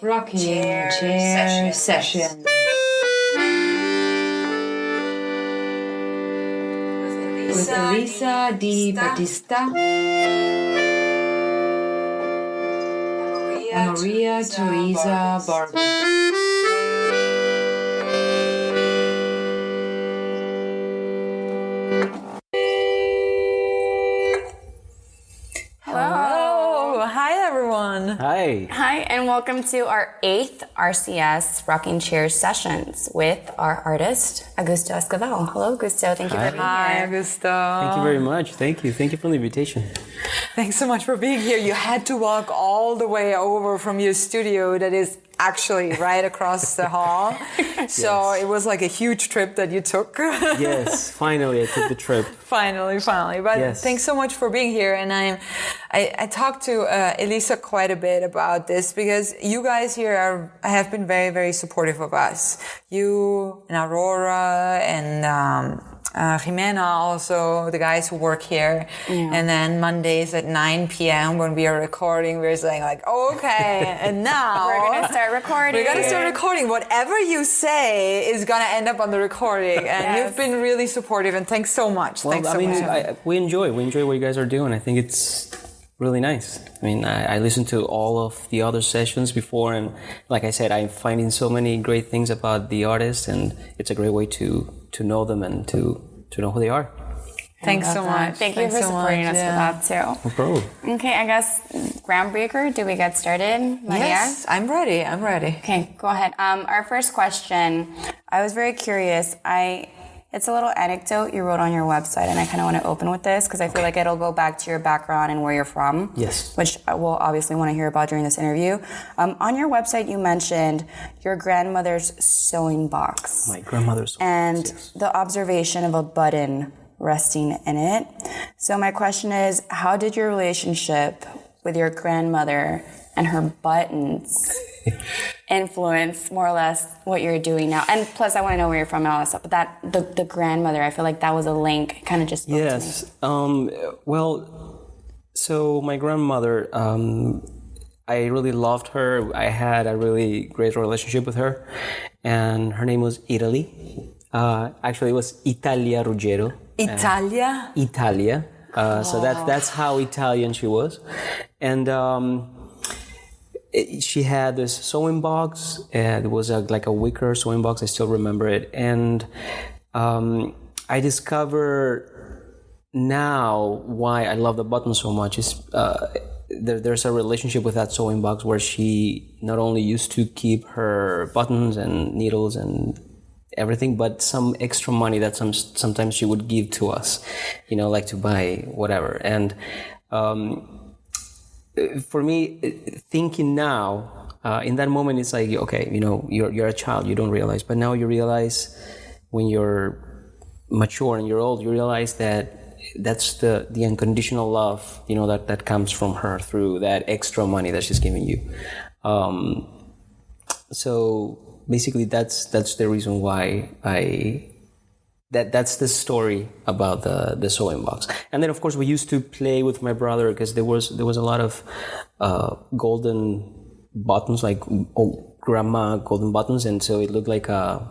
Rocking Chair Session. With Elisa Di Battista and Maria Teresa Barber. Hi, and welcome to our 8th RCS Rocking Chair Sessions with our artist, Augusto Esquivel. Hello, Augusto. Thank you for being here. Hi, Augusto. Thank you very much. Thank you for the invitation. Thanks so much for being here. You had to walk all the way over from your studio that is actually right across the hall. So Yes. It was like a huge trip that you took. Yes, finally I took the trip. Finally. But Yes. thanks so much for being here. And I talked to Elisa quite a bit about this because you guys here have been very, very supportive of us. You and Aurora and Jimena also, the guys who work here. Yeah. And then Mondays at 9 p.m. when we are recording, we're saying like, okay, and now We're going to start recording. We're going to start recording. Whatever you say is going to end up on the recording. And Yes. you've been really supportive, and thanks so much. Well, Thanks so much. we enjoy what you guys are doing. I think it's really nice. I mean, I listened to all of the other sessions before, and like I said, I'm finding so many great things about the artists, and it's a great way to know them and to know who they are. Thanks so much. Thank you for supporting us with that too. No problem. Okay, I guess groundbreaker. Do we get started? Maria? Yes, I'm ready. Okay, go ahead. Our first question. I was very curious. It's a little anecdote you wrote on your website, and I kind of want to open with this because I feel like it'll go back to your background and where you're from. Yes. Which I will obviously want to hear about during this interview. On your website, you mentioned your grandmother's sewing box. My grandmother's And yes. the observation of a button resting in it. So my question is, how did your relationship with your grandmother and her buttons influence more or less what you're doing now? And plus, I want to know where you're from and all that stuff. But the grandmother, I feel like that was a link. Kind of just spoke Yes. to me. Well, so my grandmother, I really loved her. I had a really great relationship with her, and her name was Italy. Actually, it was Italia Ruggero. Italia? Italia. So that's how Italian she was. And she had this sewing box. It was like a wicker sewing box. I still remember it. And I discover now why I love the button so much. Is there's a relationship with that sewing box where she not only used to keep her buttons and needles and everything, but some extra money that sometimes she would give to us, like to buy whatever. And for me, thinking now, in that moment, it's like, okay, you're a child, you don't realize, but now you realize when you're mature and you're old, you realize that that's the unconditional love, that comes from her through that extra money that she's giving you. So basically, that's the reason why that's the story about the sewing box. And then, of course, we used to play with my brother because there was a lot of golden buttons, like grandma golden buttons, and so it looked like a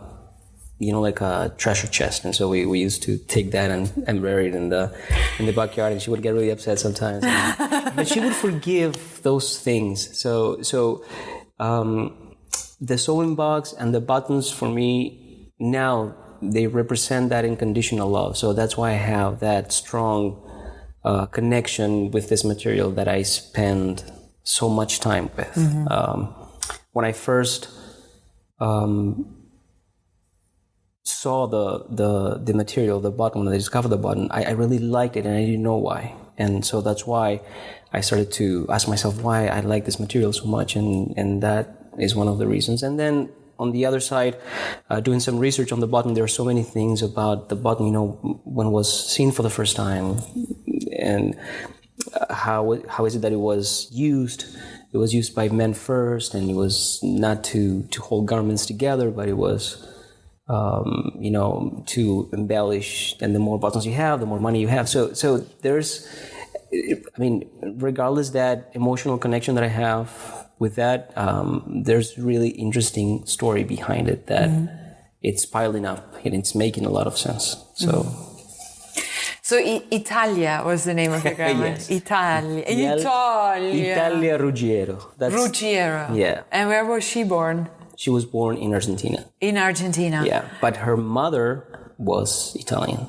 treasure chest. And so we used to take that and bury it in the backyard, and she would get really upset sometimes. But she would forgive those things. So the sewing box and the buttons for me now, they represent that unconditional love. So that's why I have that strong connection with this material that I spend so much time with. Mm-hmm. When I first saw the material, the button, when I discovered the button, I really liked it, and I didn't know why. And so that's why I started to ask myself why I like this material so much, and that is one of the reasons. And then on the other side, doing some research on the button, there are so many things about the button, when it was seen for the first time, and how is it that it was used? It was used by men first, and it was not to hold garments together, but it was to embellish. And the more buttons you have, the more money you have. So there's, regardless that emotional connection that I have with that, there's really interesting story behind it that it's piling up and it's making a lot of sense. So. So Italia was the name of your grandma. Yes. Italia. Italia Ruggiero. Ruggiero. Yeah. And where was she born? She was born in Argentina. In Argentina. Yeah, but her mother was Italian.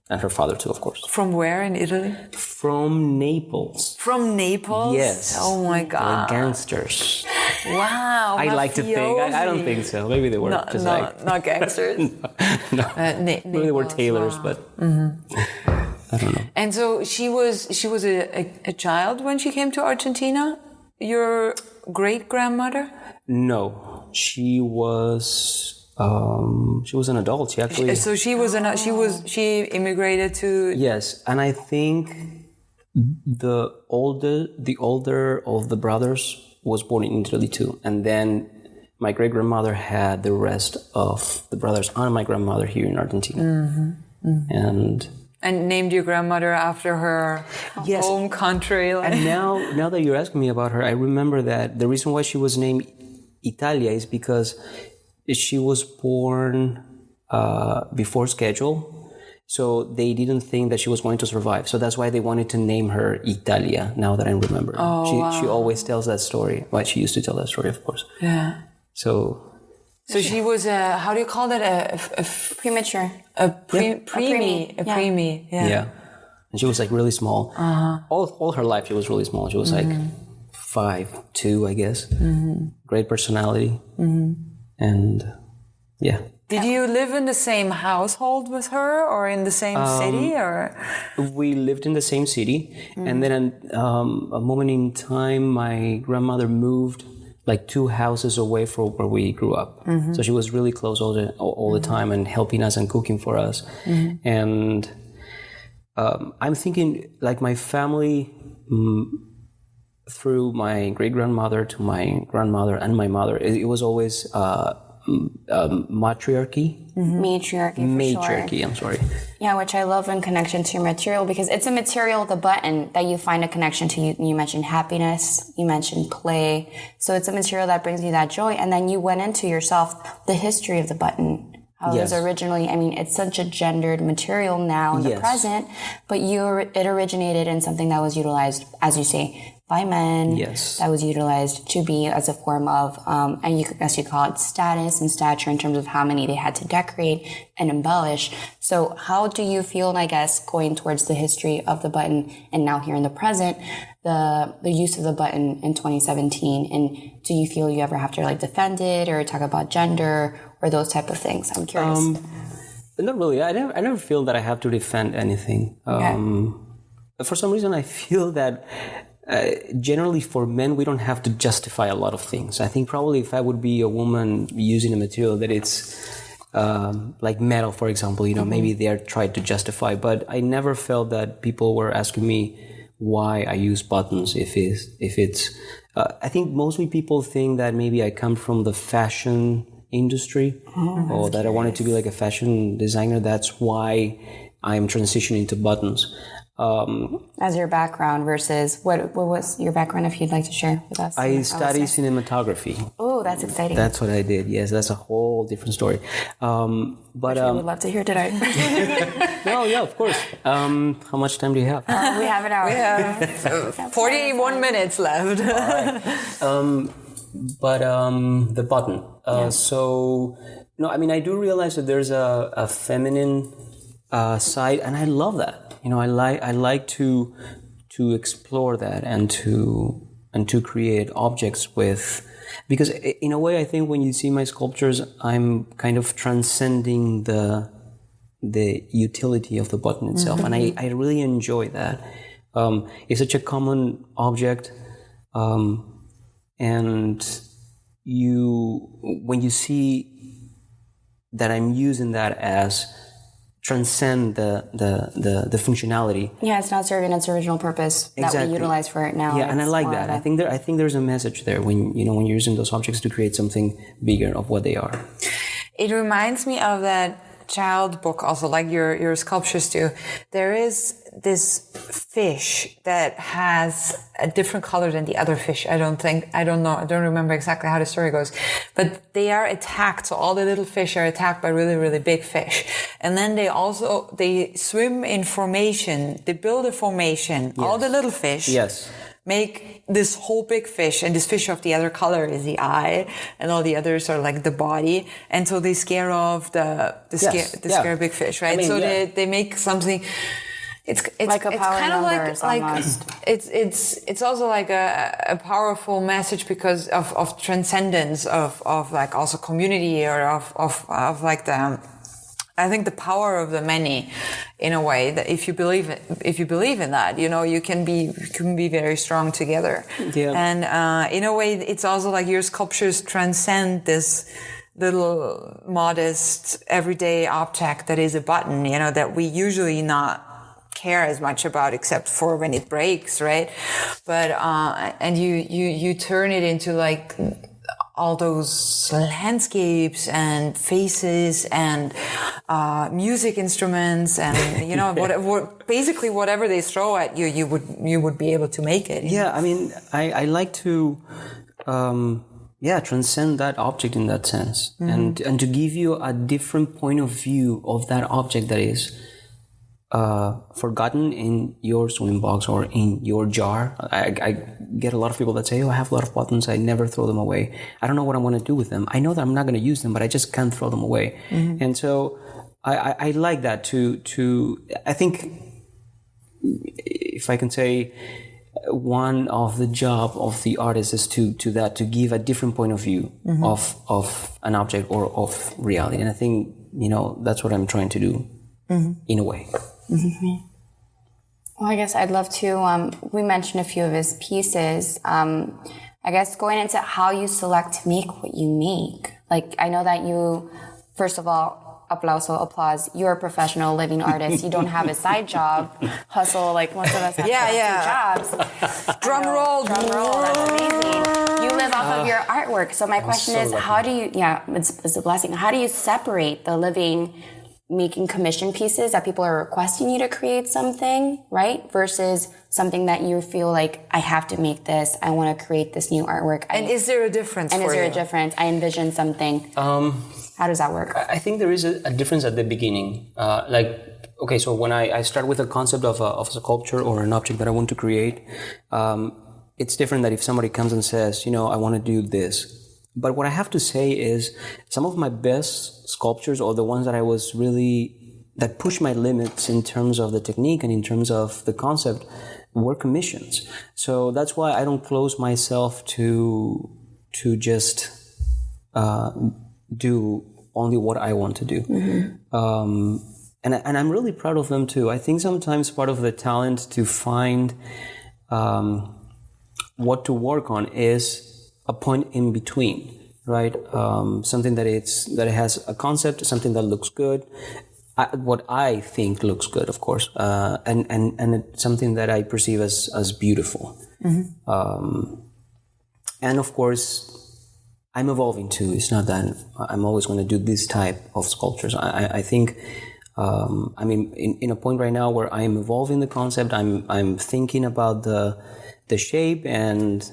And her father too, of course. From where in Italy? From Naples. From Naples? Yes. Oh my God. They're gangsters. Wow. I like to think. I don't think so. Maybe they were not gangsters. No. Maybe they were tailors, but I don't know. And so she was a child when she came to Argentina? Your great grandmother? No, she was an adult. She actually. So she immigrated to. Yes, and I think the older of the brothers was born in Italy too, and then my great grandmother had the rest of the brothers and my grandmother here in Argentina, And named your grandmother after her home country. And now that you're asking me about her, I remember that the reason why she was named Italia is because she was born before schedule. So they didn't think that she was going to survive. So that's why they wanted to name her Italia, now that I remember. She always tells that story. Well, she used to tell that story, of course. Yeah. So she was how do you call that? A Premature. preemie. Yeah. And she was like really small. All her life she was really small. She was like 5'2", I guess. Great personality. And yeah. Did you live in the same household with her or in the same city? Or we lived in the same city. And then a moment in time, my grandmother moved like 2 houses away from where we grew up. So she was really close all the time and helping us and cooking for us. And I'm thinking like my family, through my great-grandmother to my grandmother and my mother, it was always matriarchy. Matriarchy, I'm sorry. Yeah, which I love in connection to your material, because it's a material, the button, that you find a connection to. You mentioned happiness, you mentioned play. So it's a material that brings you that joy. And then you went into yourself the history of the button. How it was originally, I mean, it's such a gendered material now in the present, but it originated in something that was utilized, as you say, by men. Yes. That was utilized to be as a form of, and you as you call it, status and stature in terms of how many they had to decorate and embellish. So how do you feel, I guess, going towards the history of the button and now here in the present, the use of the button in 2017? And do you feel you ever have to like defend it or talk about gender or those type of things? I'm curious. Not really. I never feel that I have to defend anything. For some reason, I feel that generally for men, we don't have to justify a lot of things. I think probably if I would be a woman using a material that it's like metal, for example, maybe they're trying to justify, but I never felt that people were asking me why I use buttons if it's I think mostly people think that maybe I come from the fashion industry or that I wanted to be like a fashion designer. That's why I'm transitioning to buttons. As your background versus what was your background, if you'd like to share with us? I studied cinematography. Oh, that's exciting. That's what I did. Yes, that's a whole different story. But I would love to hear today. No, yeah, of course. How much time do you have? We have an hour. We have 41 minutes left. But the button. So, no, I mean, I do realize that there's a feminine side, and I love that. I like to explore that and to create objects with, because in a way I think when you see my sculptures, I'm kind of transcending the utility of the button itself, and I really enjoy that. It's such a common object, and when you see that I'm using that as transcend the functionality. Yeah, it's not serving its original purpose that we utilize for it now. Yeah, and I like that. I think there's a message there when you're using those objects to create something bigger of what they are. It reminds me of that child book also, like your sculptures do, there is this fish that has a different color than the other fish. I don't remember exactly how the story goes, but they are attacked. So all the little fish are attacked by really, really big fish. And then they swim in formation. They build a formation. Yes. All the little fish. Yes. Make this whole big fish, and this fish of the other color is the eye, and all the others are like the body, and so they scare off the scare big fish, right? I mean, so they make something. It's like a power kind of numbers, like almost. It's also like a powerful message because of transcendence of like also community or of like I think the power of the many, in a way, that if you believe in that, you can be very strong together. Yeah. And in a way, it's also like your sculptures transcend this little modest everyday object that is a button, that we usually not care as much about, except for when it breaks, right? But and you turn it into like all those landscapes and faces and music instruments and basically whatever they throw at you, you would be able to make it. Yeah, I mean, I like to transcend that object in that sense, and to give you a different point of view of that object that is forgotten in your swimming box or in your jar. I get a lot of people that say, I have a lot of buttons, I never throw them away. I don't know what I want to do with them. I know that I'm not going to use them, but I just can't throw them away. Mm-hmm. And so I like that to I think, if I can say, one of the job of the artist is to give a different point of view of an object or of reality. And I think, that's what I'm trying to do in a way. Mm-hmm. Well, I guess I'd love to, we mentioned a few of his pieces. I guess going into how you select to make what you make. Like, I know that you, first of all, applause, you're a professional living artist. You don't have a side job, hustle, like most of us have two jobs. Drum roll, that's amazing. You live off of your artwork. So my question is, how do you, it's a blessing. How do you separate the living, making commission pieces that people are requesting you to create something, right? Versus something that you feel like, I have to make this, I want to create this new artwork. And is there a difference for you? And is there a difference? I envision something. How does that work? I think there is a difference at the beginning. So when I start with a concept of a sculpture or an object that I want to create, it's different that if somebody comes and says, I want to do this. But what I have to say is some of my best sculptures, or the ones that pushed my limits in terms of the technique and in terms of the concept, were commissions. So that's why I don't close myself to just do only what I want to do. Mm-hmm. And I'm really proud of them too. I think sometimes part of the talent to find what to work on is a point in between, right? Something that it has a concept, something that looks good, what I think looks good, of course, and it's something that I perceive as beautiful. Mm-hmm. And of course, I'm evolving too. It's not that I'm always going to do this type of sculptures. I think, in a point right now where I'm evolving the concept. I'm thinking about the shape and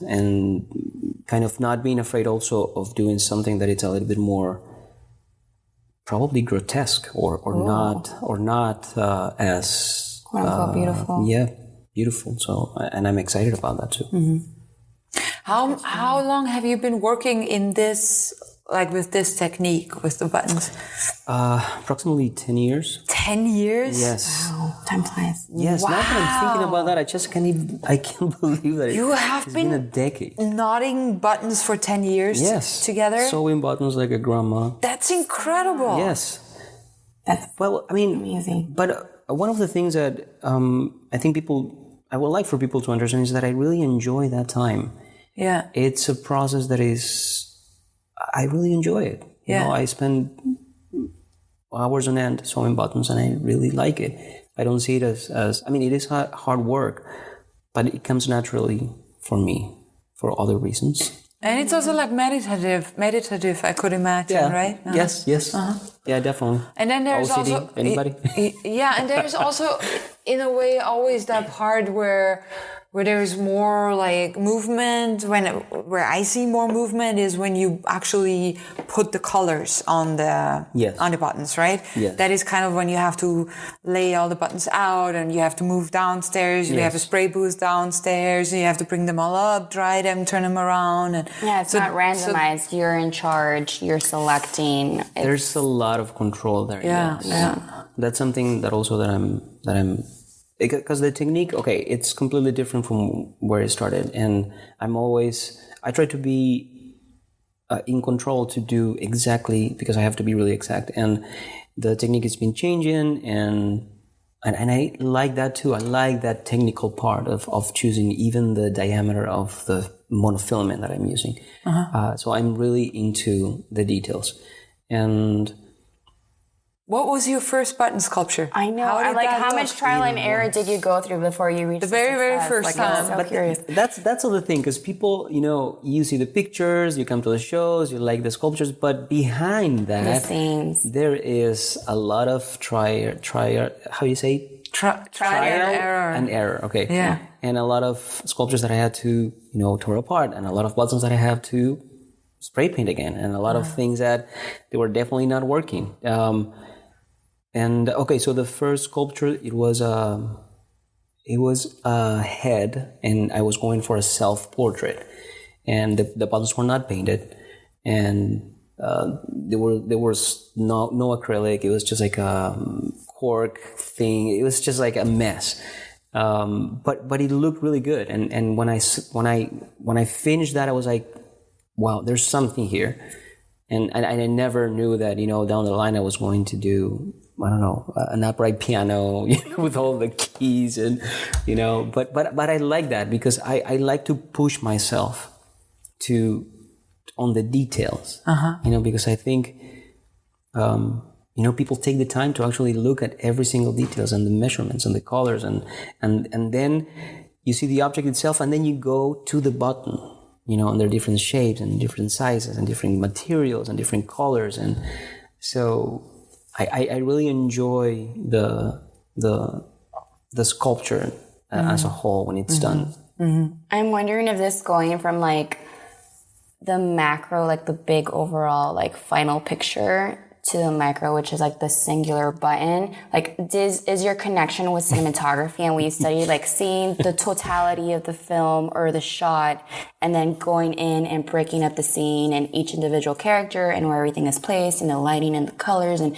kind of not being afraid also of doing something that it's a little bit more probably grotesque or not as quote unquote beautiful. Yeah, beautiful. So, and I'm excited about that too. Mm-hmm. How long have you been working in this, like with this technique, with the buttons? Approximately 10 years. 10 years? Yes. Wow, time flies. Yes, now that I'm thinking about that, I can't believe that it's been a decade. Knotting buttons for 10 years together? Sewing buttons like a grandma. That's incredible. Yes. That's amazing. But one of the things that I think I would like for people to understand is that I really enjoy that time. Yeah. It's a process that I really enjoy it. Yeah. I spend hours on end sewing buttons and I really like it. I don't see it as it is hard work, but it comes naturally for me for other reasons. And it's also like meditative, I could imagine, right? Yes. Yeah, definitely. And then there's OCD, also anybody? Yeah, and there's also, in a way, always that part where there's more like movement. Where I see more movement is when you actually put the colors on the buttons, right? Yes. That is kind of when you have to lay all the buttons out, and you have to move downstairs. You have a spray booth downstairs. And you have to bring them all up, dry them, turn them around, and it's not randomized. You're in charge. You're selecting. There's a lot of control there. Yeah. That's something that I'm. Because the technique, it's completely different from where it started, and I try to be in control to do exactly, because I have to be really exact, and the technique has been changing, and I like that too. I like that technical part of choosing even the diameter of the monofilament that I'm using. So I'm really into the details, and. What was your first button sculpture? I know. How much trial and error did you go through before you reached the very first time? I'm so curious. That's all the thing, because people, you see the pictures, you come to the shows, you like the sculptures, but behind that, the scenes, there is a lot of trial. How you say? Trial and error. Okay. Yeah. And a lot of sculptures that I had to, tear apart, and a lot of buttons that I have to spray paint again, and a lot of things that they were definitely not working. So the first sculpture, it was a head, and I was going for a self-portrait, and the buttons were not painted, and there was no acrylic. It was just like a cork thing. It was just like a mess. But it looked really good, and when I finished that, I was like, wow, there's something here, and I never knew that down the line I was going to do, I don't know, an upright piano, with all the keys, and but I like that, because I like to push myself on the details, because I think people take the time to actually look at every single details and the measurements and the colors, and then you see the object itself, and then you go to the button, and there are different shapes and different sizes and different materials and different colors, and so I really enjoy the sculpture as a whole when it's done. I'm wondering if this going from like the macro, like the big overall like final picture, to the micro, which is like the singular button, like is your connection with cinematography and what you study, like seeing the totality of the film or the shot, and then going in and breaking up the scene and each individual character and where everything is placed and the lighting and the colors, and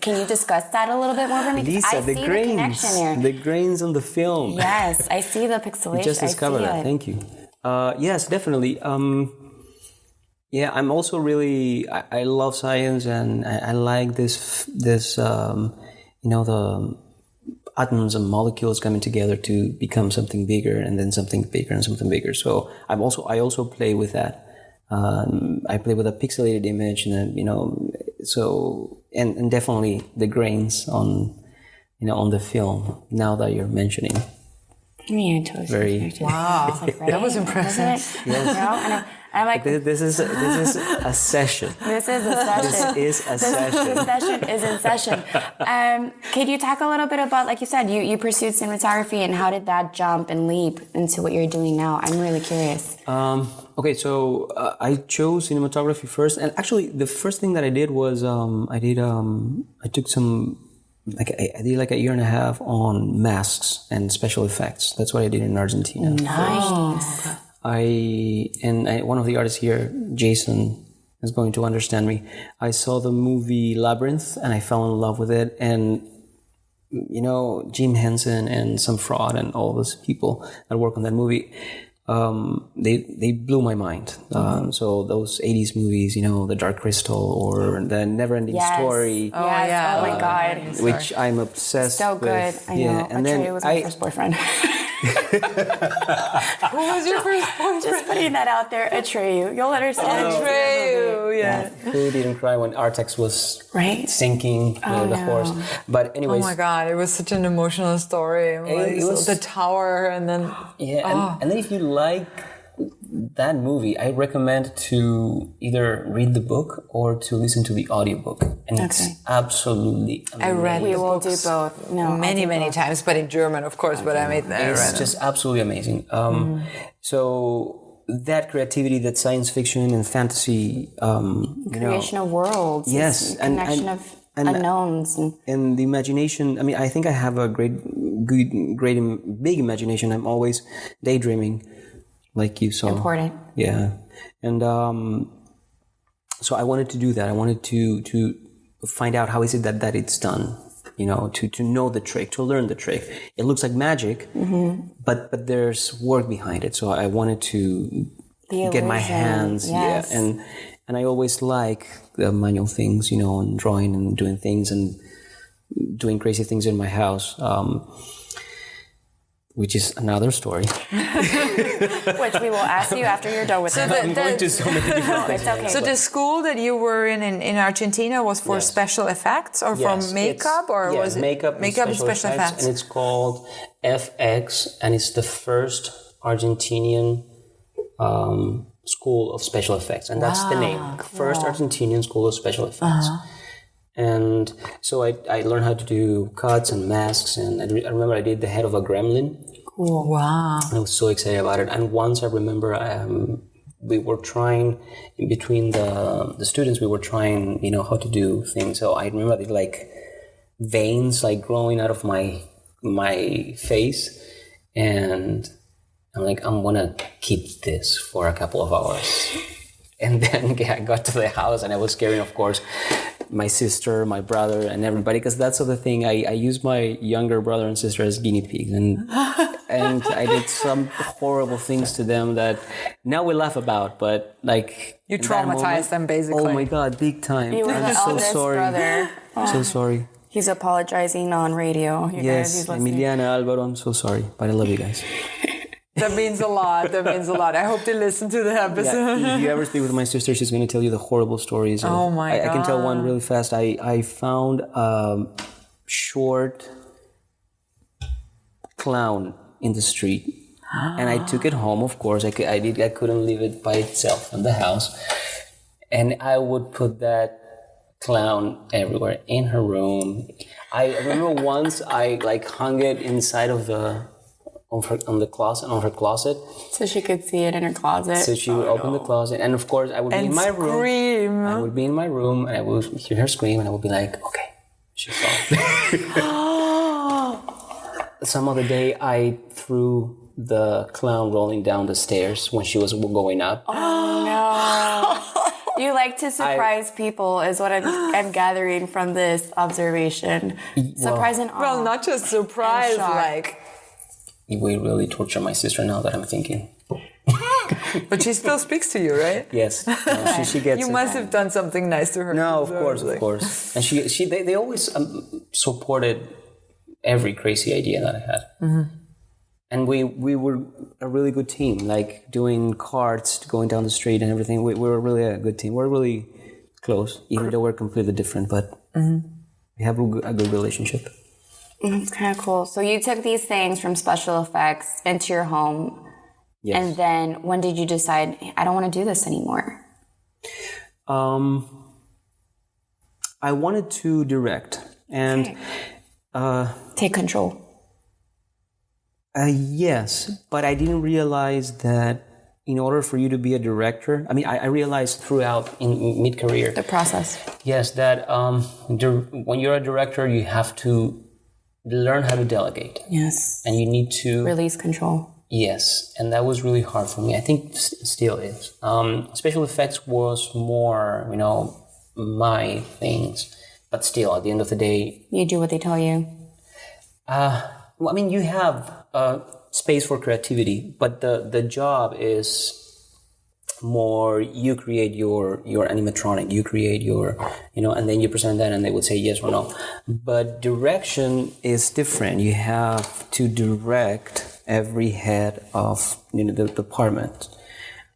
can you discuss that a little bit more for me? Lisa, I see the connection here. The grains on the film. Yes, I see the pixelation. You just discovered that. Thank you. Yes, definitely. Yeah, I'm also really, I love science, and I like this the atoms and molecules coming together to become something bigger, and then something bigger and something bigger. So I also play with that. I play with a pixelated image, and then, so, and definitely the grains on the film, now that you're mentioning. Yeah, totally. Very. Wow, that was impressive. Yes. I'm like, this is a session. This is a session. This is a session. This session is in session. Could you talk a little bit about, like you said, you pursued cinematography, and how did that jump and leap into what you're doing now? I'm really curious. Okay, so I chose cinematography first, and actually the first thing that I did was I took some. I did like a year and a half on masks and special effects. That's what I did in Argentina. Nice. One of the artists here, Jason, is going to understand me. I saw the movie Labyrinth, and I fell in love with it. And Jim Henson and some fraud and all those people that work on that movie, they blew my mind. So those 80s movies, The Dark Crystal or The Never-Ending Story. Oh, yeah. Oh, my God. Which I'm obsessed with. So good. I know. And Atreyu was my first boyfriend. Who was your first boyfriend? Just putting that out there. Atreyu. You'll understand. Atreyu, yeah. Who didn't cry when Artax was sinking the horse? But anyways. Oh my God, it was such an emotional story. It was the tower, and then... Yeah, and then if you like that movie, I recommend to either read the book or to listen to the audiobook. And it's absolutely amazing. I read We the will do books both. No, many times, but in German, of course. But I made that. It's just absolutely amazing. So that creativity, that science fiction and fantasy, creation of worlds. Yes, connection of unknowns. And the imagination. I mean, I think I have a big imagination. I'm always daydreaming, like you saw. Important. Yeah, and so I wanted to do that. I wanted to find out how is it that it's done. To know the trick, to learn the trick. It looks like magic, but there's work behind it. So I wanted to get my hands, yes. and I always like the manual things, and drawing and doing things and doing crazy things in my house, which is another story. Which we will ask you after you're done with it. I'm going to so many different things. It's okay. So the school that you were in Argentina was for special effects or from makeup, or was it makeup and special effects? And it's called FX, and it's the first Argentinian school of special effects, and that's the name. First Argentinian school of special effects. And so I learned how to do cuts and masks, and I remember I did the head of a gremlin. Cool. Wow. I was so excited about it. And once I remember we were trying, in between the students, we were trying, how to do things. So I remember I did like veins like growing out of my face, and I'm like, I'm gonna keep this for a couple of hours. And then I got to the house and I was scaring, of course, my sister, my brother, and everybody, because that's the thing. I used my younger brother and sister as guinea pigs, and I did some horrible things to them that now we laugh about, but like you traumatized them basically. Oh my God, big time! You were I'm the so eldest sorry. brother. I'm so sorry. He's apologizing on radio. You Yes, guys, he's Emiliana, Alvaro, I'm so sorry, but I love you guys. That means a lot. That means a lot. I hope they listen to the episode. Yeah, if you ever speak with my sister, she's going to tell you the horrible stories. Oh my God. I can tell one really fast. I found a short clown in the street, and I took it home. Of course, I couldn't leave it by itself in the house, and I would put that clown everywhere in her room. I remember once I hung it inside of on her closet, so she could see it in her closet. So she would open the closet, and of course I would be in my room. Scream. I would be in my room, and I would hear her scream, and I would be like, "Okay, she saw." Some other day, I threw the clown rolling down the stairs when she was going up. Oh no! You like to surprise people, is what I'm gathering from this observation. Surprise and awe. Well, not just surprise, like. We really torture my sister now that I'm thinking. But she still speaks to you, right? Yes. No, she gets you it. must have done something nice to her. No, of course. And they always supported every crazy idea that I had. Mm-hmm. And we were a really good team, like doing carts, going down the street and everything. We were really a good team. We're really close, even though we're completely different, but we have a good relationship. It's kind of cool. So you took these things from special effects into your home. Yes. And then when did you decide, I don't want to do this anymore? I wanted to direct and take control. Yes, but I didn't realize that in order for you to be a director, I realized throughout in mid-career. The process. Yes, that when you're a director, you have to learn how to delegate. Yes. And you need to release control. Yes, and that was really hard for me. I think still is. Special effects was more, my things. But still, at the end of the day... You do what they tell you. You have space for creativity, but the job is more, you create your animatronic, you create your, and then you present that and they would say yes or no. But direction is different. You have to direct every head of the department.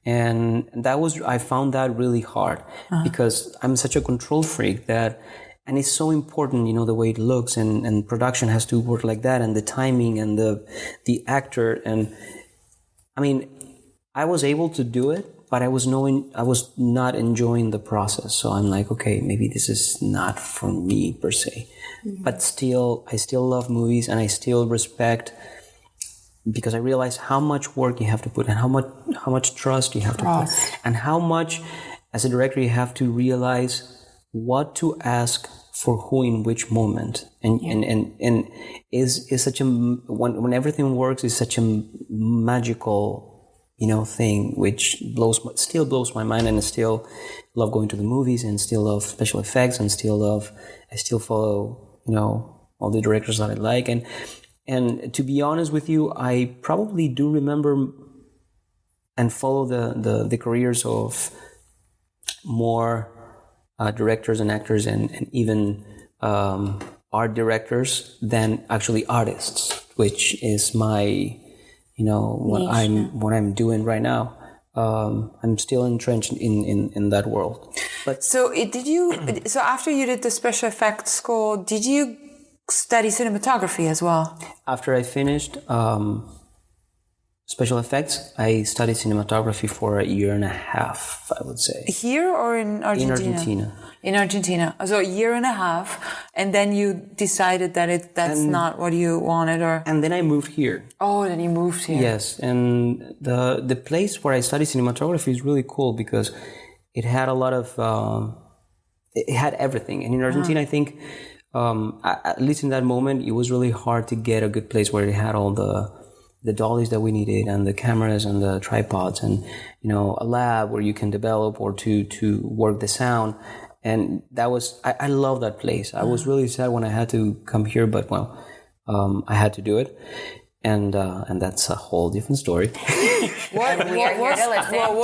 And I found that really hard because I'm such a control freak and it's so important, the way it looks and production has to work like that and the timing and the actor. And I was able to do it, but I was not enjoying the process. So I'm like, okay, maybe this is not for me per se. But still, I still love movies, and I still respect, because I realize how much work you have to put in, how much trust you have to put, and how much as a director you have to realize what to ask for who in which moment, and is such a, when everything works, is such a magical thing, which still blows my mind, and I still love going to the movies, and still love special effects, and I still follow all the directors that I like, and to be honest with you, I probably do remember and follow the careers of more directors and actors and even art directors than actually artists, which is my what I'm doing right now. I'm still entrenched in that world. But so after you did the special effects school, did you study cinematography as well? After I finished special effects, I studied cinematography for 1.5 years, I would say. Here or in Argentina? In Argentina. In Argentina. So 1.5 years, and then you decided that that's not what you wanted, or? And then I moved here. Oh, then you moved here. Yes, and the place where I studied cinematography is really cool because it had a lot of, it had everything. And in Argentina, I think, at least in that moment, it was really hard to get a good place where it had all the dollies that we needed, and the cameras and the tripods, and a lab where you can develop or to work the sound. And that was, I love that place. I was really sad when I had to come here, but I had to do it, and that's a whole different story. What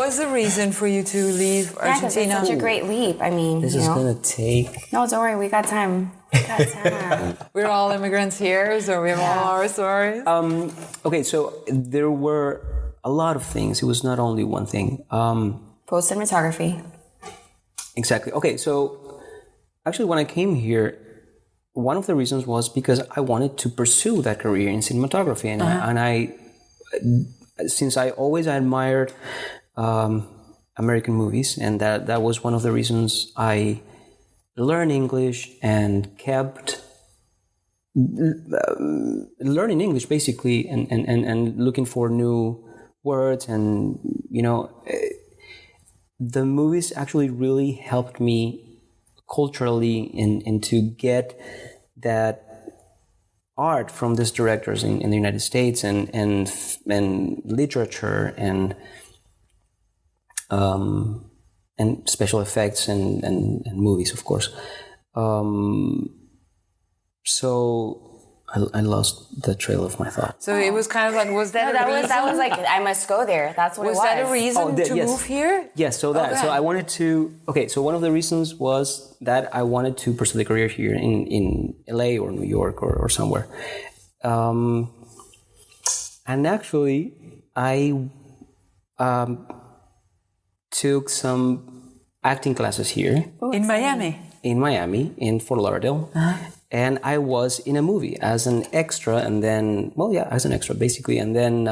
was the reason for you to leave Argentina? Yeah, because it's such a great leap. I mean, this is gonna take. No, don't worry, we got time. We're all immigrants here, so we have all our stories. Okay, so there were a lot of things. It was not only one thing. Post cinematography. Exactly. Okay, so actually when I came here, one of the reasons was because I wanted to pursue that career in cinematography. And, I since I always admired American movies, and that was one of the reasons I learned English and kept learning English basically, and looking for new words, and the movies actually really helped me culturally and to get that art from these directors in the United States, and literature and special effects and movies, of course. So I lost the trail of my thought. So it was kind of like, that was like, I must go there. That's what it was. Was that a reason to move here? Yes, so I wanted to, so one of the reasons was that I wanted to pursue the career here in LA or New York or somewhere. And actually, I took some acting classes here. In Miami? In Miami, in Fort Lauderdale. And I was in a movie as an extra, and then, as an extra, basically. And then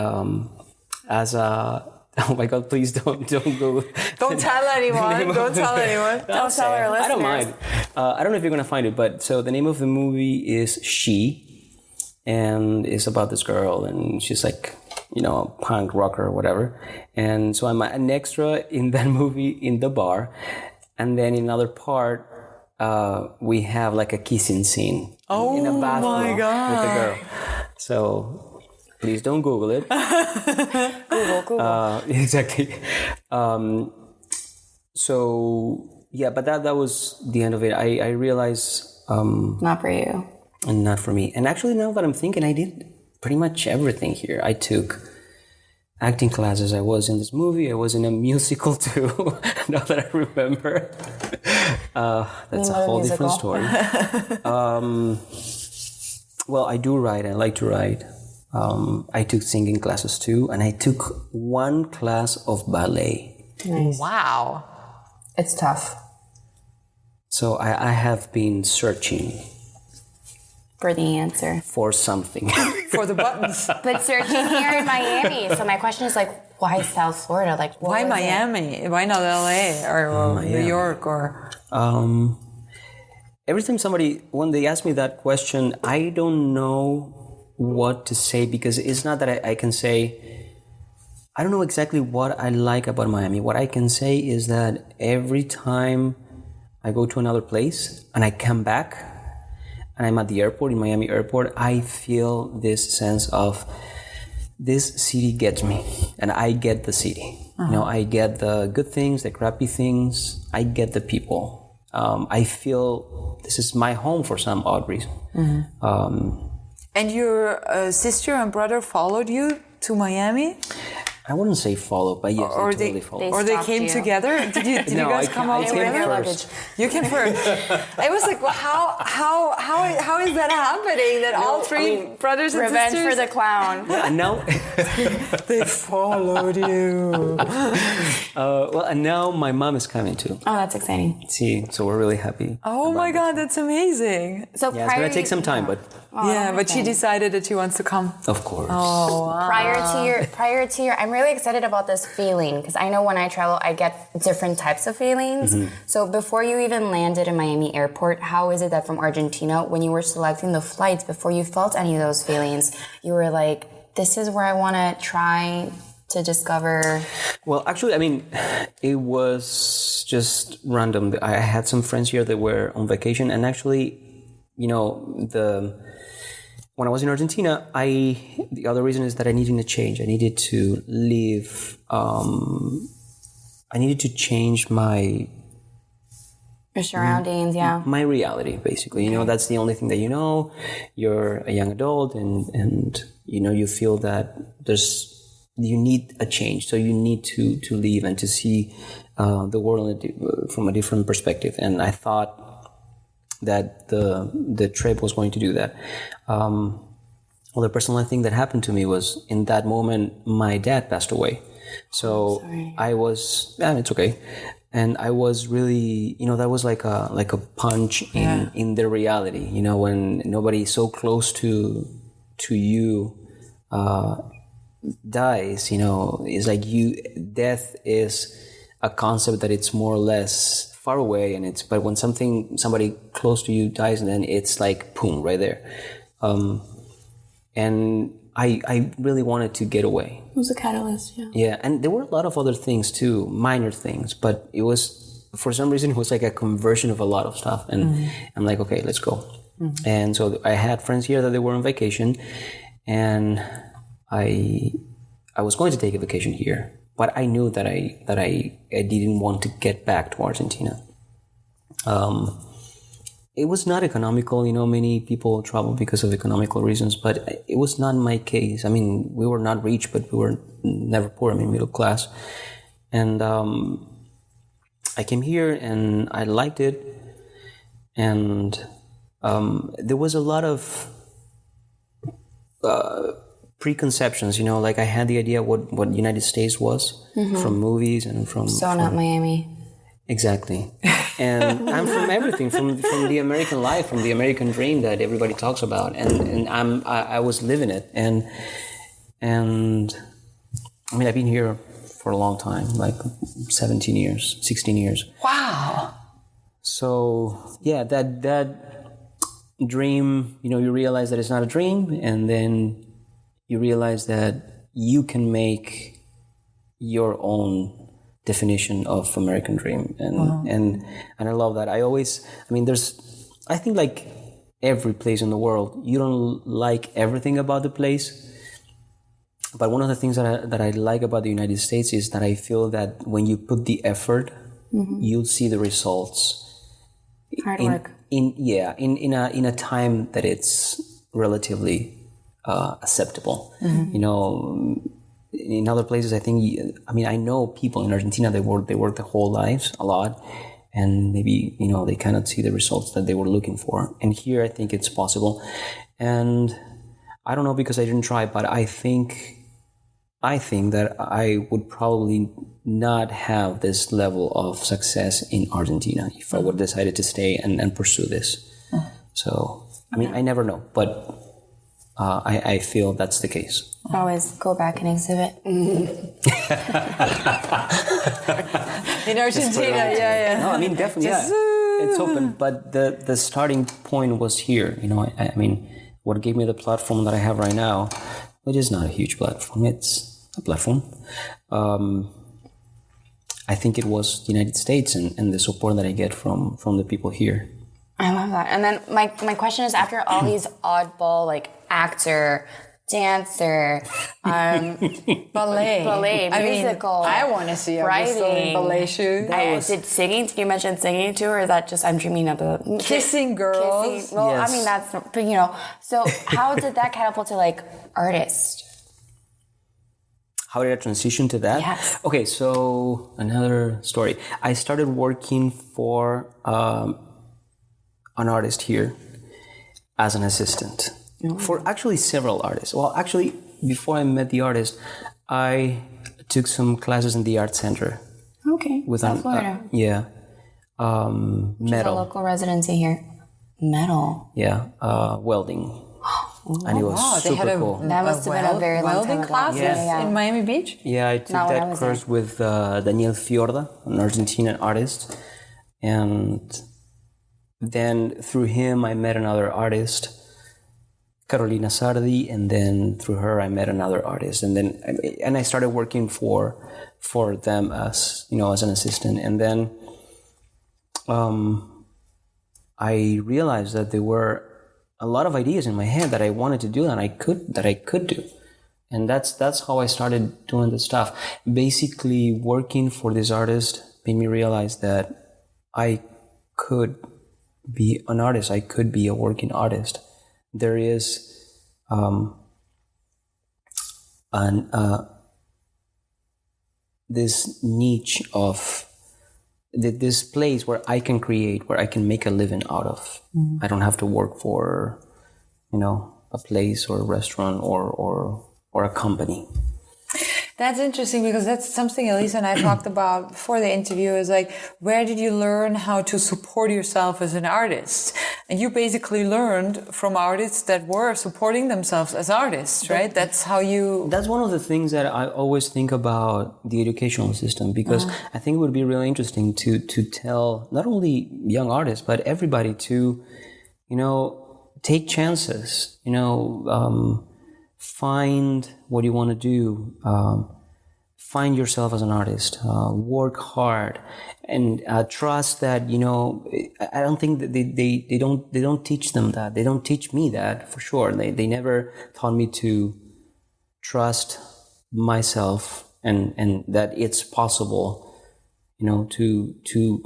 as a, oh my God, please don't go. Don't tell anyone. Don't tell anyone. Don't tell our listeners. I don't mind. I don't know if you're going to find it, but so the name of the movie is She, and it's about this girl, and she's like, a punk rocker or whatever. And so I'm an extra in that movie in the bar. And then in another part, we have like a kissing scene in a bathroom with the girl. So please don't Google it. Google. Exactly. So yeah, but that was the end of it. I realized not for you, and not for me. And actually, now that I'm thinking, I did pretty much everything here. I took acting classes. I was in this movie. I was in a musical too. Now that I remember. That's a whole different story. Well, I do write. I like to write. I took singing classes too, and I took one class of ballet. Nice. Wow. It's tough. So I have been searching for the answer. For something. For the buttons. But searching here in Miami. So my question is like, why South Florida? Like, what Why was it? Miami? Why not LA or New York or? Every time when they ask me that question, I don't know what to say, because it's not that I can say, I don't know exactly what I like about Miami. What I can say is that every time I go to another place and I come back and I'm at the airport, in Miami airport, I feel this sense of, this city gets me and I get the city. You know, I get the good things, the crappy things, I get the people. I feel this is my home for some odd reason. And your sister and brother followed you to Miami? I wouldn't say follow, but yes, Or they they- totally follow. Or they stalked came you. together? Did you No, guys I come came- all I came together? first. You came first. I was like, well, how is that happening? That all three brothers and Revenge sisters for the clown. And now, they followed you. and now my mom is coming too. Oh, that's exciting. See, so we're really happy. Oh about my it. God, that's amazing. So Yeah, it's gonna take some time, but Yeah, but she decided that she wants to come. of course. prior to your, I'm really excited about this feeling because I know when I travel, I get different types of feelings. So before you even landed in Miami airport, how is it that from Argentina, when you were selecting the flights, before you felt any of those feelings, you were like, this is where I want to try to discover? Well, actually, I mean, it was just random. I had some friends here that were on vacation, and actually, you know, when I was in Argentina, the other reason is that I needed a change. I needed to leave. I needed to change my Your surroundings, yeah. my reality, basically. You know, that's the only thing that you know. You're a young adult, and you know, you feel that you need a change. So you need to leave and to see the world from a different perspective. And I thought that the trip was going to do that. Well, the personal thing that happened to me was, in that moment, my dad passed away. So I was, it's okay. And I was really, you know, that was like a punch in the reality, you know, when nobody so close to you dies, you know, it's like death is a concept that it's more or less far away, but when somebody close to you dies, and then it's like boom, right there. And I really wanted to get away. It was a catalyst, yeah. Yeah, and there were a lot of other things too, minor things, but it was, for some reason, it was like a conversion of a lot of stuff. And I'm like, okay, let's go. And so I had friends here that they were on vacation, and I was going to take a vacation here, but I knew that I didn't want to get back to Argentina. It was not economical, you know, many people travel because of economical reasons, but it was not my case. I mean, we were not rich, but we were never poor, I mean, middle class. And I came here and I liked it. And there was a lot of preconceptions, you know, like I had the idea what United States was from movies and from... Not Miami. Exactly. And I'm from everything, from the American life, from the American dream that everybody talks about, and I was living it, and I mean, I've been here for a long time, like 16 years. Wow. So yeah, that dream, you know, you realize that it's not a dream, and then you realize that you can make your own definition of American dream, and I love that. I think like every place in the world, you don't like everything about the place, but one of the things that I like about the United States is that I feel that when you put the effort, you'll see the results. Hard work. In a time that it's relatively acceptable. You know, in other places, I know people in Argentina, they work their whole lives a lot, and maybe, you know, they cannot see the results that they were looking for. And here, I think it's possible. And I don't know, because I didn't try, but I think that I would probably not have this level of success in Argentina if I would decided to stay and pursue this. So, I mean, I never know, but I feel that's the case. Always go back and exhibit. In Argentina, yeah. No, I mean, definitely, it's open, but the starting point was here. I mean, what gave me the platform that I have right now, which is not a huge platform, it's a platform. I think it was the United States and the support that I get from the people here. I love that. And then my question is, after all these oddball, like, actor, dancer, ballet, musical, I want to see Augusto in ballet shoes. Did singing? Did you mention singing too, or is that just I'm dreaming of the Kissing girls? Kissing. Well, Yes. I mean that's So how did that catapult to like artist? How did I transition to that? Yes. Okay, so another story. I started working for an artist here as an assistant for actually several artists. Well, actually, before I met the artist, I took some classes in the art center. Okay, With South Florida. Metal. A local residency here. Metal. Yeah, welding. And it was they had super cool. That must have been a very long time welding ago. classes Yeah. in Miami Beach? Yeah, I took Not when I that was course with Daniel Fiorda, an Argentinian artist. And then through him, I met another artist, Carolina Sardi, and then through her, I met another artist. And I started working for them as an assistant. And then I realized that there were a lot of ideas in my head that I wanted to do and I could do. And that's how I started doing the stuff. Basically, working for this artist made me realize that I could be an artist. I could be a working artist. There is this niche of this place where I can create, where I can make a living out of. I don't have to work for, a place or a restaurant or a company. That's interesting because that's something Elisa and I talked about before the interview is like, where did you learn how to support yourself as an artist? And you basically learned from artists that were supporting themselves as artists, right? That's how you... That's one of the things that I always think about the educational system, because I think it would be really interesting to tell not only young artists, but everybody to, take chances, find what you want to do, find yourself as an artist, work hard, and trust that, I don't think that they don't teach them that. They don't teach me that for sure. They never taught me to trust myself and that it's possible, to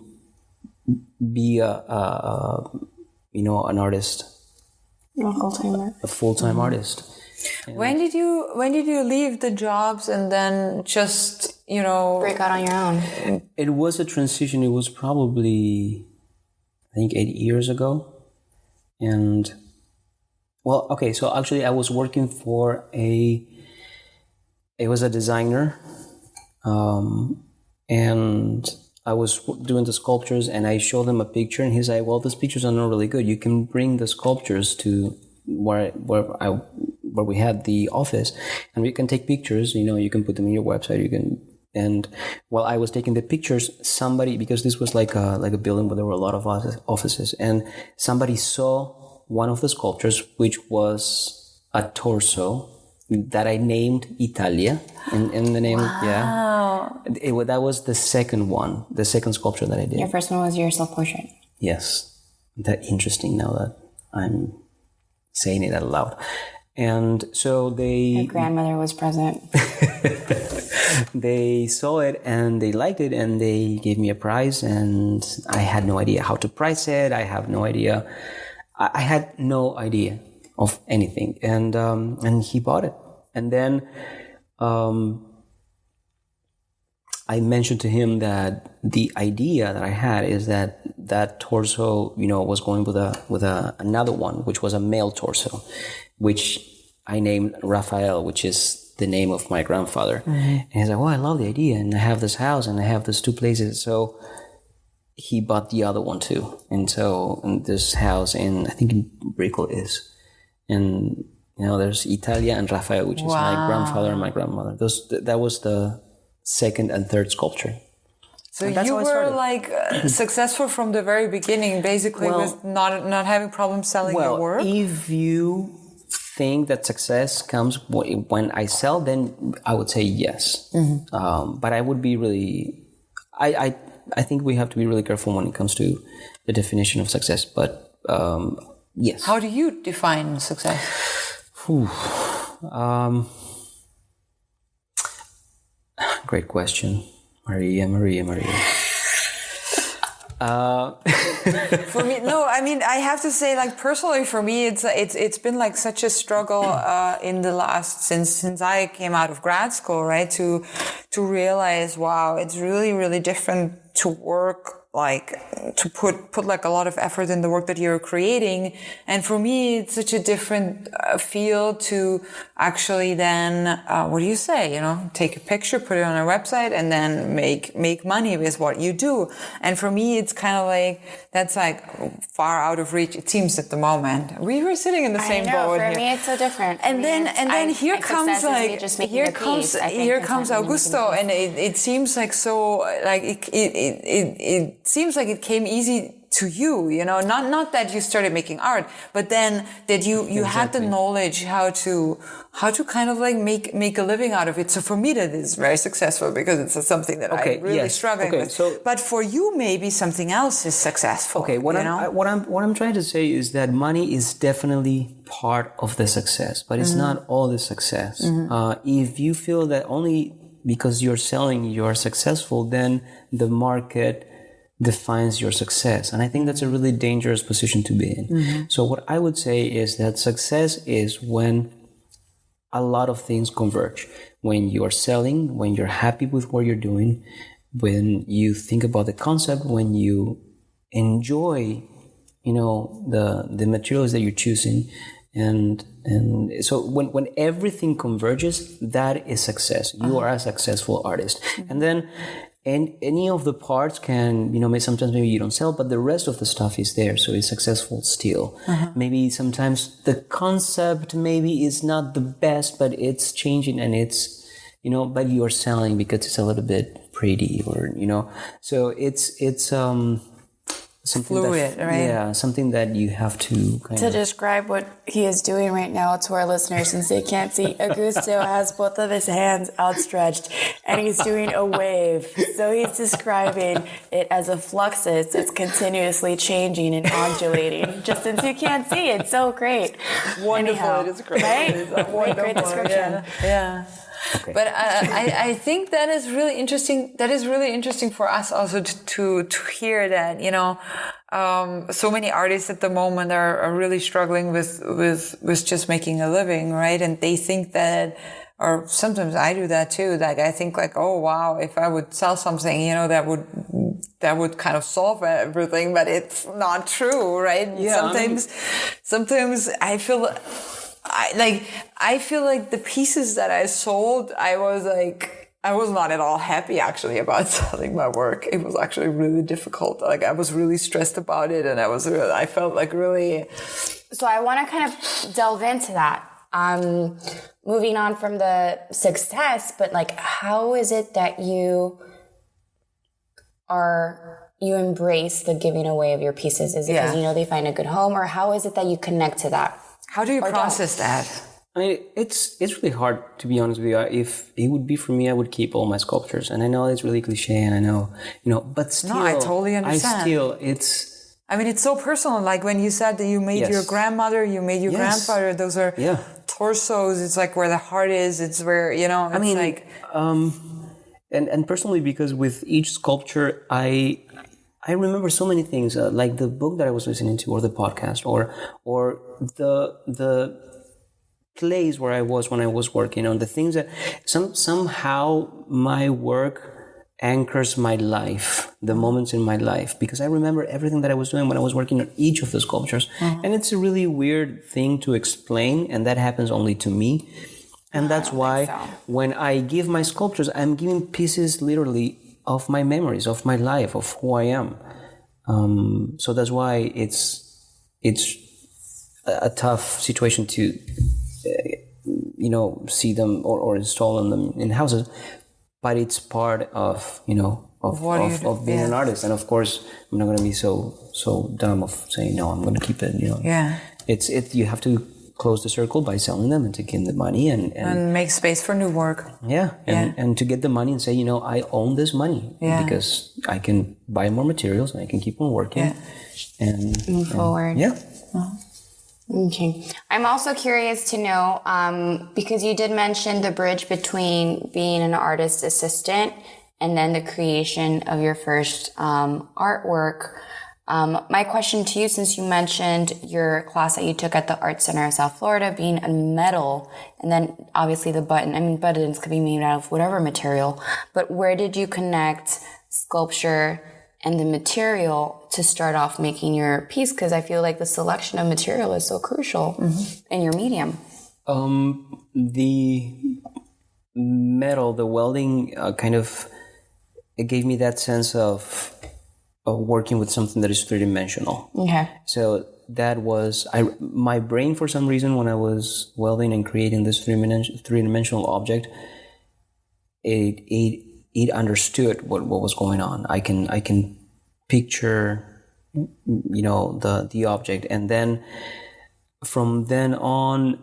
be an artist, a full-time artist. When did you leave the jobs and then just, break out on your own? It was a transition. It was probably, I think, 8 years ago. And, well, okay, so actually I was working for it was a designer. And I was doing the sculptures and I showed them a picture and he's like, well, these pictures are not really good. You can bring the sculptures to where we had the office and we can take pictures, you can put them in your website, and while I was taking the pictures, somebody, because this was like a building where there were a lot of offices, and somebody saw one of the sculptures, which was a torso that I named Italia in the name. Wow. Yeah. That was the second one, the second sculpture that I did. Your first one was your self-portrait. Yes. That interesting now that I'm saying it out loud. And so Your grandmother was present. They saw it and they liked it and they gave me a prize, and I had no idea how to price it. I had no idea of anything. And he bought it. And then I mentioned to him that the idea that I had is that torso, was going with another one, which was a male torso, which I named Raphael, which is the name of my grandfather. Mm-hmm. And he's like, well, I love the idea. And I have this house and I have these two places. So he bought the other one too. And so in this house I think in Brickell is. And There's Italia and Rafael, which is my grandfather and my grandmother. That was the second and third sculpture. So you were like successful from the very beginning, basically, with not having problems selling your work? If you think that success comes when I sell, then I would say yes. But I would be really... I think we have to be really careful when it comes to the definition of success. But yes. How do you define success? Great question. Maria. For me, no, I mean, I have to say, like, personally, for me, it's been like such a struggle in the last since I came out of grad school, right? To realize, wow, it's really, really different to work, like, to put like a lot of effort in the work that you're creating. And for me, it's such a different field to actually then, what do you say? Take a picture, put it on a website, and then make money with what you do. And for me, it's kind of like, that's like far out of reach, it seems, at the moment. We were sitting in the same boat here. For me, it's so different. And then here comes Augusto, and it seems like so, like, it seems like it came easy to you, not that you started making art, but then that you had the knowledge how to kind of like make a living out of it. So for me, that is very successful because it's something that I'm really struggling with. But for you, maybe something else is successful. Okay, what I'm trying to say is that money is definitely part of the success, but it's not all the success. If you feel that only because you're selling you're successful, then the market defines your success. And I think that's a really dangerous position to be in. So what I would say is that success is when a lot of things converge. When you're selling, when you're happy with what you're doing, when you think about the concept, when you enjoy, the materials that you're choosing. And so when everything converges, that is success. You are a successful artist. And then any of the parts can, sometimes maybe you don't sell, but the rest of the stuff is there. So it's successful still. Maybe sometimes the concept maybe is not the best, but it's changing and it's, but you're selling because it's a little bit pretty or, so it's something fluid, right? Yeah, something that you have to describe what he is doing right now to our listeners, since they can't see, Augusto has both of his hands outstretched and he's doing a wave. So he's describing it as a fluxus. It's continuously changing and undulating. Just since you can't see, it's so great. Wonderful description. Right? Great description. Yeah. Okay. But I think that is really interesting. That is really interesting for us also to hear that, so many artists at the moment are really struggling with just making a living, right? And they think that, or sometimes I do that too. Like I think like, oh wow, if I would sell something, that would kind of solve everything, but it's not true, right? Yeah, sometimes I feel like the pieces that I sold, I was not at all happy actually about selling my work. It was actually really difficult. Like I was really stressed about it, and I felt like really. So I want to kind of delve into that. Moving on from the success, but like, how is it that you embrace the giving away of your pieces? Is it because they find a good home, or how is it that you connect to that? How do you process that? I mean, it's really hard, to be honest with you. If it would be for me, I would keep all my sculptures. And I know it's really cliche, and I know, but still. No, I totally understand. It's so personal. Like when you said that you made your grandmother, you made your grandfather, those are torsos. It's like where the heart is. It's where, and personally, because with each sculpture, I remember so many things, like the book that I was listening to, or the podcast, or the place where I was when I was working on the things that somehow my work anchors my life, the moments in my life, because I remember everything that I was doing when I was working on each of the sculptures. And it's a really weird thing to explain, and that happens only to me. And that's why when I give my sculptures, I'm giving pieces literally of my memories, of my life, of who I am. So that's why it's a tough situation to see them or install them in houses, but it's part of of being an artist. And of course, I'm not going to be so dumb of saying no. I'm going to keep it. It's you have to close the circle by selling them and taking the money and make space for new work. And to get the money and say, I own this money because I can buy more materials and I can keep on working and move forward. Okay. I'm also curious to know, because you did mention the bridge between being an artist assistant and then the creation of your first artwork. My question to you, since you mentioned your class that you took at the Art Center of South Florida being a metal, and then obviously the buttons could be made out of whatever material, but where did you connect sculpture and the material to start off making your piece? Because I feel like the selection of material is so crucial in your medium. The metal, the welding it gave me that sense of working with something that is three-dimensional. Okay. So that was, my brain for some reason when I was welding and creating this three-dimensional object, it understood what was going on. I can picture, the object. And then from then on,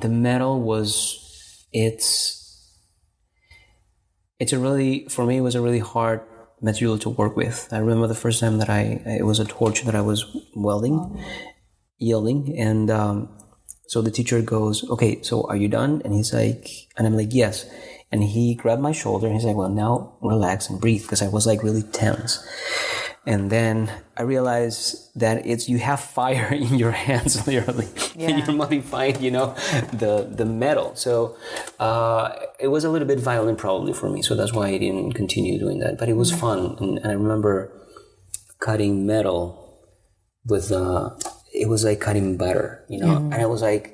the metal for me, it was a really hard material to work with. I remember the first time that it was a torch that I was welding, and so the teacher goes, "Okay, so are you done?" And he's like, and I'm like, "Yes." And he grabbed my shoulder and he's like, "Well, now relax and breathe," because I was like really tense. And then I realized that you have fire in your hands, literally, and you're modifying, the metal. So it was a little bit violent probably for me. So that's why I didn't continue doing that. But it was fun. And I remember cutting metal with, it was like cutting butter, And I was like,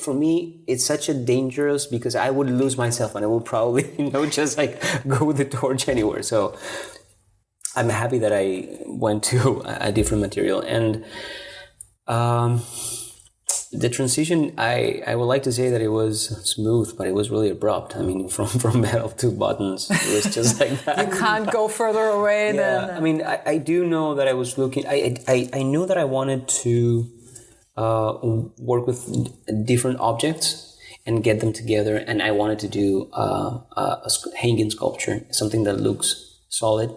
for me, it's such a dangerous, because I would lose myself and I would probably, just like go with the torch anywhere. So I'm happy that I went to a different material. And the transition, I would like to say that it was smooth, but it was really abrupt. I mean, from metal to buttons, it was just like that. You can't go further away than... I mean, I do know that I was looking... I knew that I wanted to work with different objects and get them together. And I wanted to do a hanging sculpture, something that looks solid,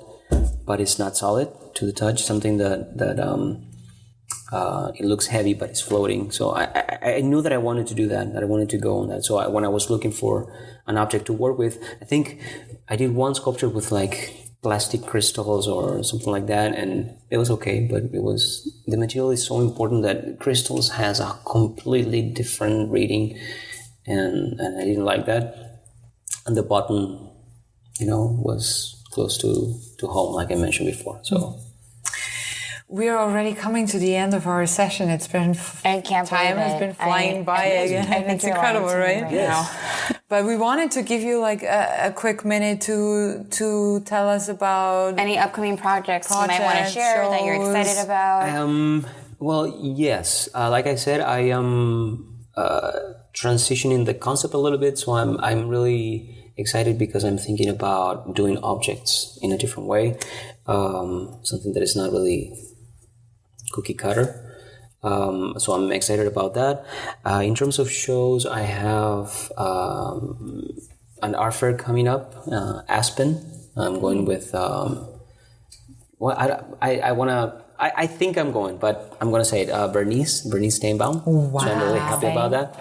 but it's not solid to the touch, something that it looks heavy, but it's floating. So I knew that I wanted to do that I wanted to go on that. So when I was looking for an object to work with, I think I did one sculpture with like plastic crystals or something like that, and it was okay, but the material is so important that crystals has a completely different reading, and I didn't like that. And the button, was close to home, like I mentioned before. So we are already coming to the end of our session. It's been time has been flying by again. It's incredible, right? Yes. But we wanted to give you like a quick minute to tell us about any upcoming projects you might want to share that you're excited about. Well, yes. Like I said, I am transitioning the concept a little bit, so I'm really excited because I'm thinking about doing objects in a different way, something that is not really cookie cutter. So I'm excited about that. In terms of shows, I have an art fair coming up, Aspen. I'm going with, I think I'm going, but I'm going to say it, Bernice Steinbaum. Wow. So I'm really happy about that.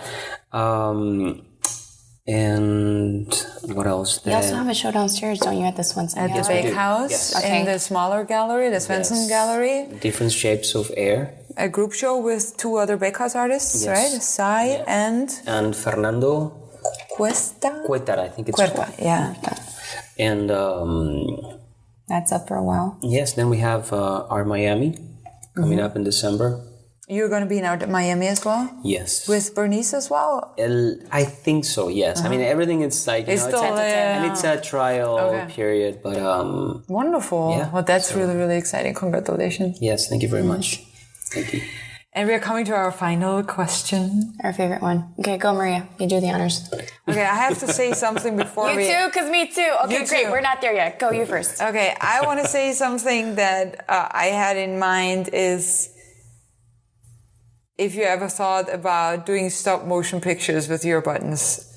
And what else? You also have a show downstairs, don't you, at the Swenson at Gallery? the big house, yes. in the smaller gallery, the Swenson Gallery. Different Shapes of Air. A group show with two other bakehouse artists, Yes. right? Sai and Fernando Cuesta. I think it's Cuerta, called. yeah. And That's up for a while. yes, then we have Art Miami coming up in December. You're going to be in Art Miami as well? Yes. With Bernice as well? I think so, yes. I mean, everything is like, It's still and it's a trial period, but wonderful. Yeah, Well, that's really, really exciting. Congratulations. yes, thank you very much. Thank you. And we're coming to our final question. Our favorite one. Okay, go Maria. You do the honors. Okay, I have to say something before You too? Because me too. Okay, You great. too. We're not there yet. Go you first. Okay, I want to say something that I had in mind is if you ever thought about doing stop motion pictures with your buttons.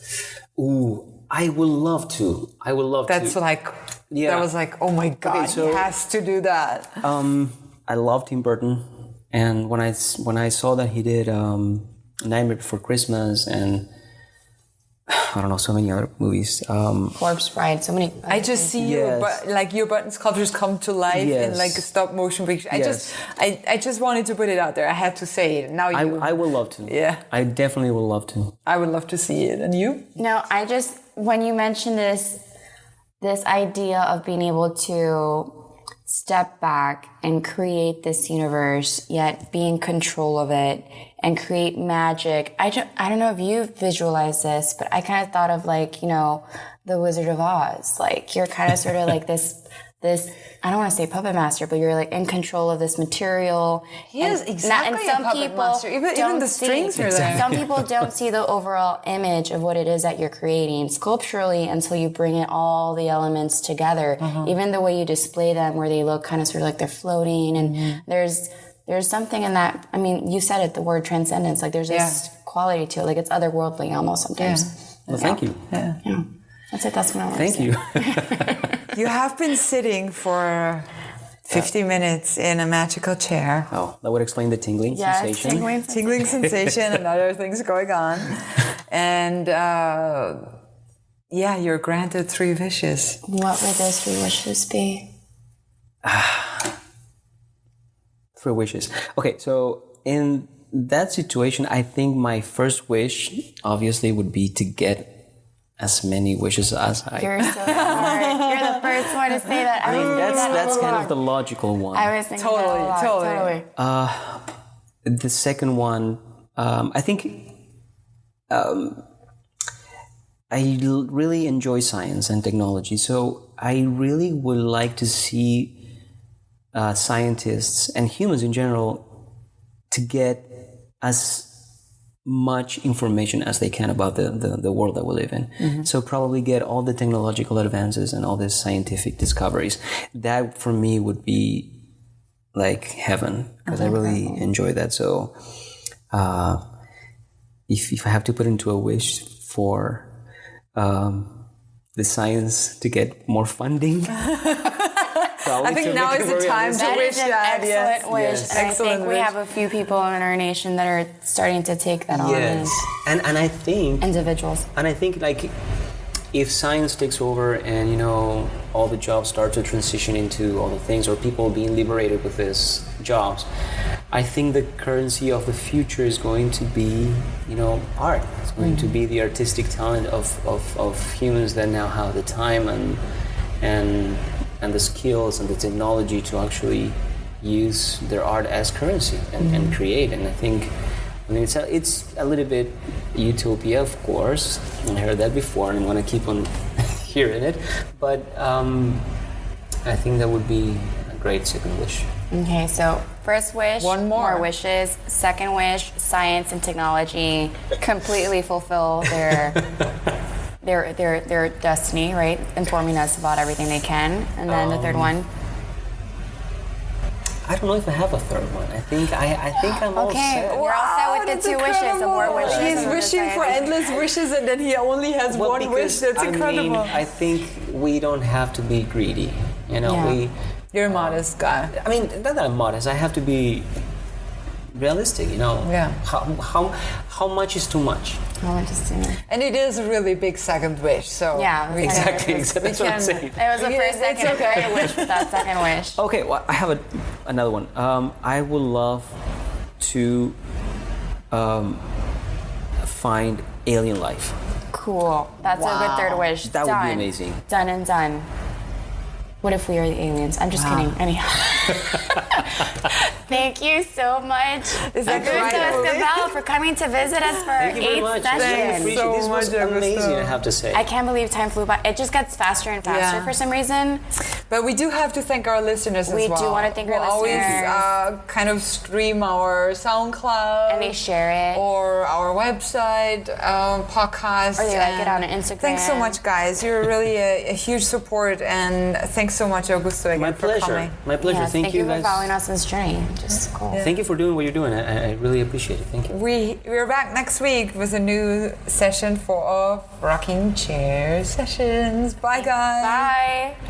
Ooh, I would love to. I would love That's to. like, Yeah. that was like, oh my God, so- he has to do that. I love Tim Burton, and when I saw that he did Nightmare Before Christmas and I don't know, so many other movies. Corpse Bride. So many. I just see Yes. your button sculptures come to life in Yes. like a stop motion picture. Yes. I just wanted to put it out there. I had to say it. Now I would love to. Yeah. I definitely would love to. I would love to see it. And you? No, I just, when you mentioned this idea of being able to step back and create this universe, yet be in control of it and create magic. I don't know if you visualize this, but I kind of thought of like, you know, the Wizard of Oz. Like you're kind of sort of like this, I don't want to say puppet master, but you're like in control of this material. He is exactly a puppet master. Even the strings are there. Some people don't see the overall image of what it is that you're creating sculpturally until you bring it all the elements together. Even the way you display them, where they look kind of sort of like they're floating, and there's something in that. I mean, you said it, the word transcendence. Like there's this quality to it, like it's otherworldly almost sometimes. Well, thank you. Yeah. That's it. That's what I want to say. Thank you. You have been sitting for 50 minutes in a magical chair. Oh, that would explain the tingling sensation. Tingling sensation and other things going on. And you're granted 3 wishes. What would those 3 wishes be? 3 wishes. Okay, so in that situation, I think my first wish obviously would be to get as many wishes as I. You're so smart. You're the first one to say that. I mean, that's kind of the logical one. I was thinking that a lot. Totally. The second one, I think I really enjoy science and technology, so I really would like to see scientists and humans in general to get as much information as they can about the world that we live in. So probably get all the technological advances and all these scientific discoveries. That for me would be like heaven, because I really enjoy that. So if I have to put into a wish for the science to get more funding, I think now is the time to That wish is an that. excellent wish. Yes. And Excellent I think we wish. have a few people in our nation that are starting to take that on. yes, and I think Individuals. like if science takes over and, you know, all the jobs start to transition into all the things, or people being liberated with these jobs, I think the currency of the future is going to be, you know, art. It's going to be the artistic talent of humans that now have the time and the skills and the technology to actually use their art as currency and create. And I think, I mean, it's a little bit utopia, of course. I heard that before, and I want to keep on hearing it. But I think that would be a great second wish. Okay, so first wish, One more. wishes. Second wish, science and technology completely fulfill their destiny, right? Informing us about everything they can. And then the third one. I don't know if I have a third one. I think I'm all Okay, set. we're all set with the 2 wishes. The more wishes. He's and wishing for endless wishes, and then he only has Well, one wish. That's incredible. I mean, I think we don't have to be greedy. You know, Yeah. You're a modest guy. I mean, not that I'm modest. I have to be realistic. You know. Yeah. How much is too much? How much is too much? And it is a really big second wish. So Yeah, Exactly. That's what I'm saying. It was the first, It's second, okay. third wish with that second wish. Okay, well, I have another one. I would love to find alien life. Cool. That's a good third wish. That would be Done. amazing. Done and done. What if we are the aliens? I'm just kidding. Anyhow. Thank you so much, that Augusto right? Esquivel, for coming to visit us for our Thank you very 8th much. session. Really so appreciate this. Was much, Augusto. amazing, I have to say. I can't believe time flew by. It just gets faster and faster Yeah. for some reason. But we do have to thank our listeners as well. We do want to thank our listeners. Always kind of stream our SoundCloud. And they share it. Or our website, podcast. Or they like it on Instagram. Thanks so much, guys. You're really a huge support. And thanks so much, Augusto, again, for coming. My pleasure. Yeah, thank you for guys. following us on this journey. Just cool. Yeah. Thank you for doing what you're doing. I really appreciate it. Thank you. We're back next week with a new session for Rocking Chair Sessions. Bye, guys. Bye.